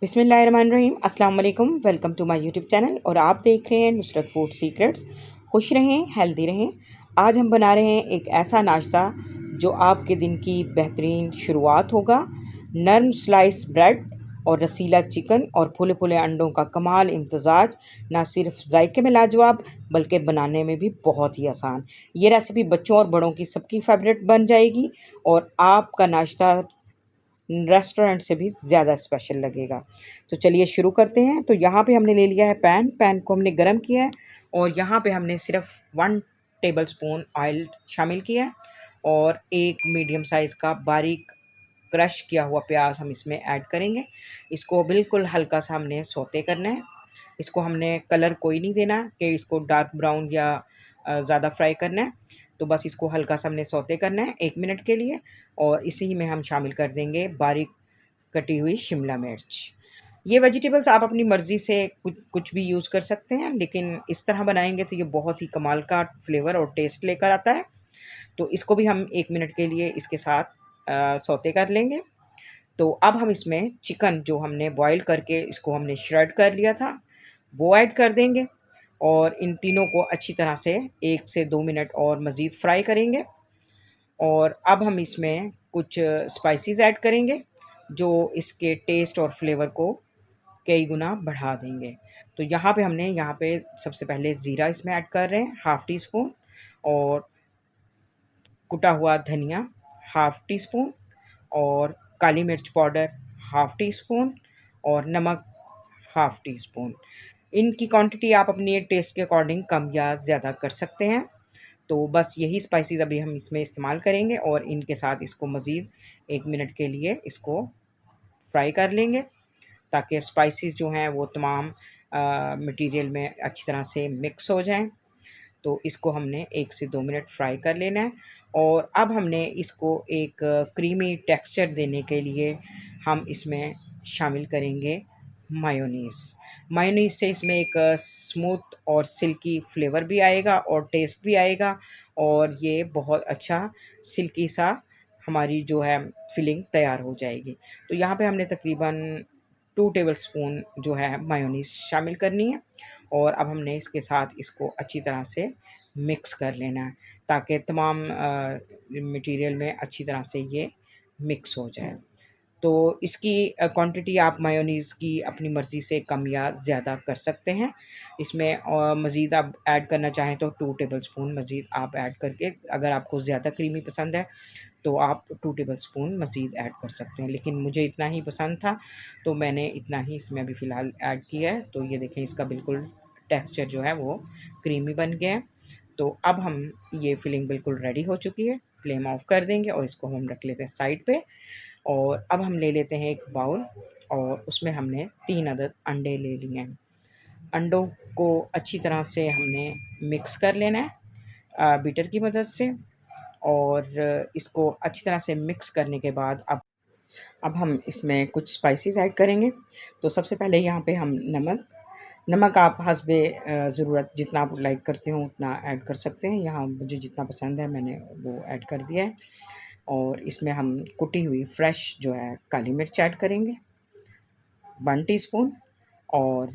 बिस्मिल्लाहिर्रहमानिर्रहीम। अस्सलाम वालेकुम। Welcome to my YouTube channel और आप देख रहे हैं नुसरत फूड सीक्रेट्स। खुश रहें, हेल्दी रहें। आज हम बना रहे हैं एक ऐसा नाश्ता जो आपके दिन की बेहतरीन शुरुआत होगा। नरम स्लाइस ब्रेड और रसीला चिकन और फुले फुले अंडों का कमाल इम्तजाज ना सिर्फ जायके में लाजवाब बल्कि बनाने में भी बहुत ही आसान। ये रेसिपी बच्चों और बड़ों की सबकी फेवरेट बन जाएगी और आपका नाश्ता रेस्टोरेंट से भी ज़्यादा स्पेशल लगेगा। तो चलिए शुरू करते हैं। तो यहाँ पे हमने ले लिया है पैन को हमने गरम किया है और यहाँ पे हमने सिर्फ 1 टेबलस्पून ऑयल शामिल किया है और एक मीडियम साइज़ का बारीक क्रश किया हुआ प्याज हम इसमें ऐड करेंगे। इसको बिल्कुल हल्का सा हमने सौते करना है। इसको हमने कलर कोई नहीं देना कि इसको डार्क ब्राउन या ज़्यादा फ्राई करना है। तो बस इसको हल्का सा हमने सौते करना है 1 मिनट के लिए और इसी में हम शामिल कर देंगे बारीक कटी हुई शिमला मिर्च। ये वेजिटेबल्स आप अपनी मर्ज़ी से कुछ कुछ भी यूज़ कर सकते हैं, लेकिन इस तरह बनाएँगे तो ये बहुत ही कमाल का फ्लेवर और टेस्ट लेकर आता है। तो इसको भी हम 1 मिनट के लिए इसके साथ सौते कर लेंगे। तो अब हम इसमें चिकन जो हमने बॉयल करके इसको हमने श्रेड कर लिया था, वो ऐड कर देंगे और इन तीनों को अच्छी तरह से 1 से 2 मिनट और मज़ीद फ्राई करेंगे। और अब हम इसमें कुछ स्पाइसेस ऐड करेंगे जो इसके टेस्ट और फ्लेवर को कई गुना बढ़ा देंगे। तो यहाँ पे सबसे पहले ज़ीरा इसमें ऐड कर रहे हैं, हाफ़ टी स्पून और कुटा हुआ धनिया हाफ़ टी स्पून और काली मिर्च पाउडर हाफ़ टी स्पून और नमक हाफ़ टी स्पून। इनकी क्वांटिटी आप अपने टेस्ट के अकॉर्डिंग कम या ज़्यादा कर सकते हैं। तो बस यही स्पाइसेस अभी हम इसमें इस्तेमाल करेंगे और इनके साथ इसको मज़ीद 1 मिनट के लिए इसको फ्राई कर लेंगे ताकि स्पाइसेस जो हैं वो तमाम मटीरियल में अच्छी तरह से मिक्स हो जाएँ। तो इसको हमने 1 से 2 मिनट फ्राई कर लेना है और अब हमने इसको एक क्रीमी टेक्सचर देने के लिए हम इसमें शामिल करेंगे मायोनीज़। मायोनीज़ से इसमें एक स्मूथ और सिल्की फ्लेवर भी आएगा और टेस्ट भी आएगा और ये बहुत अच्छा सिल्की सा हमारी जो है फिलिंग तैयार हो जाएगी। तो यहाँ पे हमने तकरीबन 2 टेबलस्पून जो है मायोनीज़ शामिल करनी है और अब हमने इसके साथ इसको अच्छी तरह से मिक्स कर लेना है ताकि तमाम मटीरियल में अच्छी तरह से ये मिक्स हो जाए। तो इसकी क्वांटिटी आप मायोनीज़ की अपनी मर्ज़ी से कम या ज़्यादा कर सकते हैं। इसमें मज़ीद आप ऐड करना चाहें तो 2 टेबलस्पून मज़ीद आप ऐड करके अगर आपको ज़्यादा क्रीमी पसंद है तो आप 2 टेबलस्पून मज़ीद ऐड कर सकते हैं। लेकिन मुझे इतना ही पसंद था तो मैंने इतना ही इसमें अभी फ़िलहाल ऐड किया है। तो ये देखें इसका बिल्कुल टेक्सचर जो है वो क्रीमी बन गया है। तो अब हम ये फिलिंग बिल्कुल रेडी हो चुकी है। फ्लेम ऑफ कर देंगे और इसको हम रख लेते हैं साइड पे और अब हम ले लेते हैं एक बाउल और उसमें हमने 3 अदद अंडे ले लिए हैं। अंडों को अच्छी तरह से हमने मिक्स कर लेना है बीटर की मदद से और इसको अच्छी तरह से मिक्स करने के बाद अब हम इसमें कुछ स्पाइसेस ऐड करेंगे। तो सबसे पहले यहाँ पे हम नमक आप हस्बे ज़रूरत जितना आप लाइक करते हो उतना ऐड कर सकते हैं। यहाँ मुझे जितना पसंद है मैंने वो ऐड कर दिया है और इसमें हम कुटी हुई फ्रेश जो है काली मिर्च ऐड करेंगे 1 टीस्पून और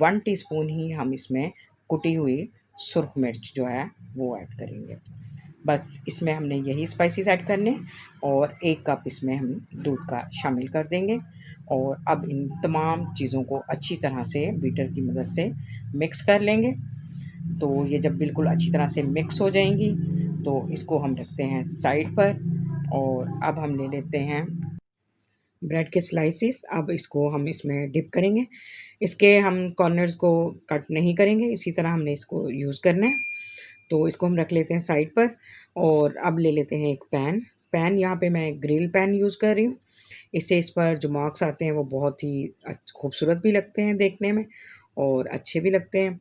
1 टीस्पून ही हम इसमें कुटी हुई सुर्ख मिर्च जो है वो ऐड करेंगे। बस इसमें हमने यही स्पाइसेस ऐड करने और 1 कप इसमें हम दूध का शामिल कर देंगे और अब इन तमाम चीज़ों को अच्छी तरह से बीटर की मदद से मिक्स कर लेंगे। तो ये जब बिल्कुल अच्छी तरह से मिक्स हो जाएंगी तो इसको हम रखते हैं साइड पर और अब हम ले लेते हैं ब्रेड के स्लाइसेस। अब इसको हम इसमें डिप करेंगे। इसके हम कॉर्नर्स को कट नहीं करेंगे, इसी तरह हमने इसको यूज़ करना है। तो इसको हम रख लेते हैं साइड पर और अब ले लेते हैं एक पैन यहाँ पे मैं ग्रिल पैन यूज़ कर रही हूँ। इससे इस पर जो मार्क्स आते हैं वो बहुत ही खूबसूरत भी लगते हैं देखने में और अच्छे भी लगते हैं।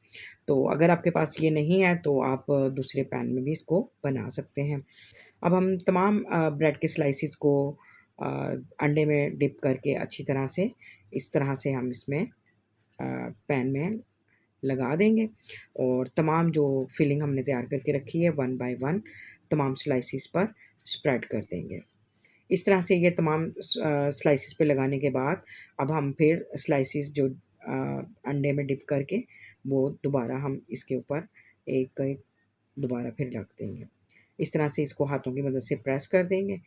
तो अगर आपके पास ये नहीं है तो आप दूसरे पैन में भी इसको बना सकते हैं। अब हम तमाम ब्रेड के स्लाइसेस को अ, अंडे में डिप करके अच्छी तरह से इस तरह से हम इसमें पैन में लगा देंगे और तमाम जो फिलिंग हमने तैयार करके रखी है 1 बाय 1 तमाम स्लाइसेस पर स्प्रेड कर देंगे। इस तरह से ये तमाम स्लाइसेस पे लगाने के बाद अब हम फिर स्लाइसेस जो अंडे में डिप करके वो दोबारा हम इसके ऊपर एक एक दोबारा फिर रख देंगे। इस तरह से इसको हाथों की मदद से प्रेस कर देंगे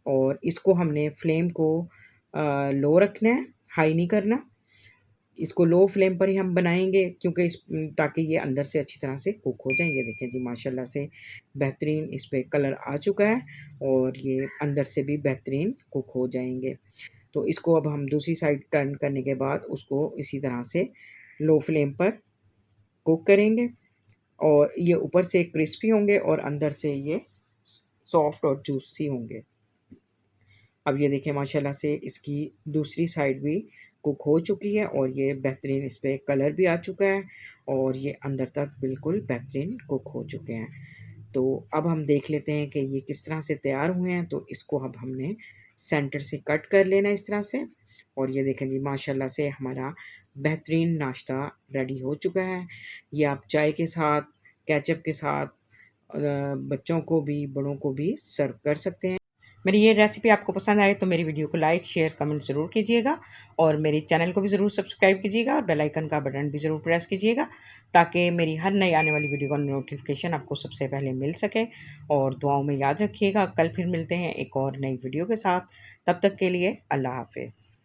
और इसको हमने फ्लेम को लो रखना है, हाई नहीं करना। इसको लो फ्लेम पर ही हम बनाएँगे क्योंकि ताकि ये अंदर से अच्छी तरह से कुक हो जाएँ। ये देखें जी माशाल्लाह से बेहतरीन इस पे कलर आ चुका है और ये अंदर से भी बेहतरीन कुक हो जाएँगे। तो इसको अब हम दूसरी साइड टर्न करने के बाद उसको इसी तरह से लो फ्लेम पर कुक करेंगे और ये ऊपर से क्रिस्पी होंगे और अंदर से ये सॉफ्ट और जूसी होंगे। अब ये देखें माशाल्लाह से इसकी दूसरी साइड भी कुक हो चुकी है और ये बेहतरीन इस पे कलर भी आ चुका है और ये अंदर तक बिल्कुल बेहतरीन कुक हो चुके हैं। तो अब हम देख लेते हैं कि ये किस तरह से तैयार हुए हैं, तो इसको अब हमने सेंटर से कट कर लेना है इस तरह से और ये देखें जी माशाल्लाह से हमारा बेहतरीन नाश्ता रेडी हो चुका है। ये आप चाय के साथ, केचप के साथ बच्चों को भी, बड़ों को भी सर्व कर सकते हैं। मेरी ये रेसिपी आपको पसंद आए तो मेरी वीडियो को लाइक, शेयर, कमेंट ज़रूर कीजिएगा और मेरे चैनल को भी ज़रूर सब्सक्राइब कीजिएगा और बेल आइकन का बटन भी ज़रूर प्रेस कीजिएगा ताकि मेरी हर नई आने वाली वीडियो का नोटिफिकेशन आपको सबसे पहले मिल सके। और दुआओं में याद रखिएगा, कल फिर मिलते हैं एक और नई वीडियो के साथ। तब तक के लिए अल्लाह हाफ़िज़।